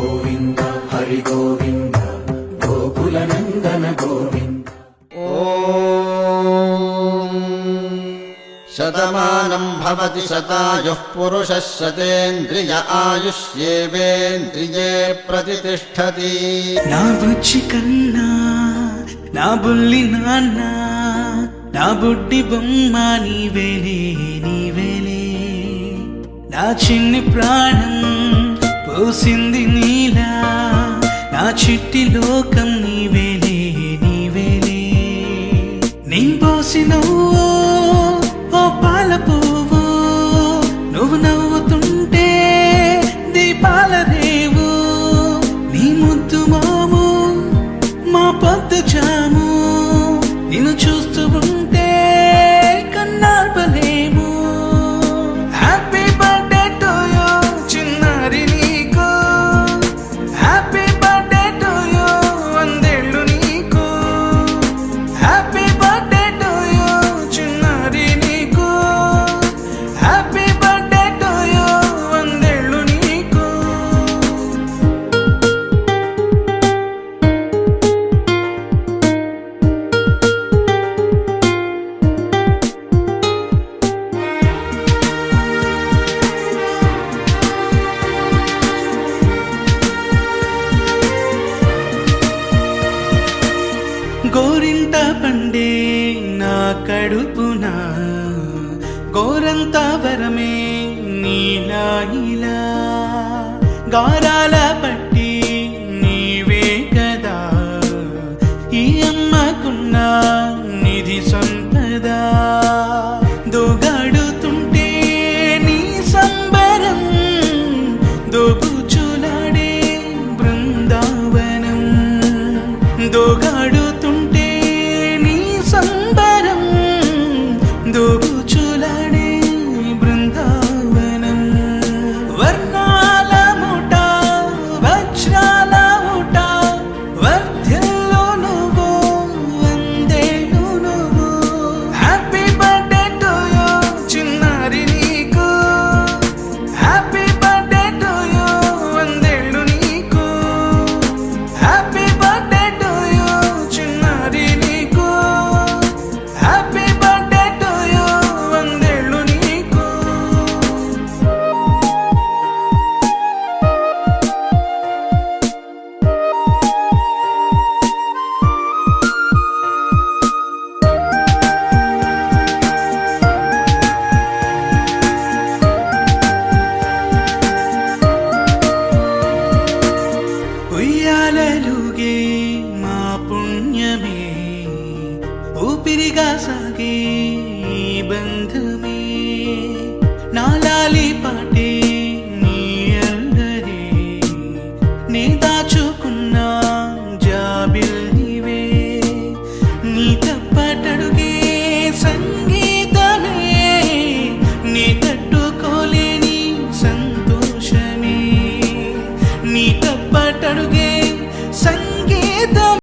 గోవింద హరి గోవింద గోకుల నందన గోవింద. ఓం శతమానం భవతి శతాయుః పురుషः శతేంద్రియ ఆయుష్యేవేంద్రియే ప్రతిష్ఠతి. నా బుజ్జి కన్నా నా బుల్లి నాన్న నా బుడ్డి బొమ్మ నీవేలే నీవేలే. నా చిన్ని ప్రాణం పోసింది నీలా నా చిట్టి లోకం నీవేలే నీవేలే. నీ పోసినవో ఓ పాల పువ్వు నువ్వు నవ్వుతుంటే దీపాల రేవు. నీ ముద్దు మాము మా పొద్దు జాము నిన్ను చూస్తూ ఉంటే కన్నార్పలేము. హ్యాపీ బర్త్డే టు యూ చిన్నారి నీకు, హ్యాపీ బర్త్డే టు యూ వందేళ్ళు నీకు, హ్యాపీ బర్త్డే టు యూ చిన్నారి నీకు, హ్యాపీ బర్త్డే టు యూ వందేళ్ళు నీకు. గోరింట పండే నా కడుపున గోరంత వరమే నీలా ఇలా. గారాల పట్టి నీవే కదా ఈ అమ్మకున్న నిధి సంపద. దోగాడుతుంటే నీ సంబరం దోబుచులాడే బృందావనం. దోగాడుతుంటే నీ సంబరం దోబుచులాడే బృందావనం. వర్ణాల ముఠ వజ్రాల ముఠ వర్ధిల్లు నువ్వు వందేళ్ళు నువ్వు. హ్యాపీ బర్త్డే టు యూ చిన్నారి నీకు, హ్యాపీ బర్త్డే టు యూ వందేళ్ళు నీకు, హ్యాపీ బర్త్డే టు యూ చిన్నారి నీకు, హ్యాపీ బర్త్డే టు యూ వందేళ్ళు నీకు. ఉయ్యాలలుగే మా పుణ్యమే ఊపిరిగా సాగే ఈ బంధమే. నాలాలి పాటే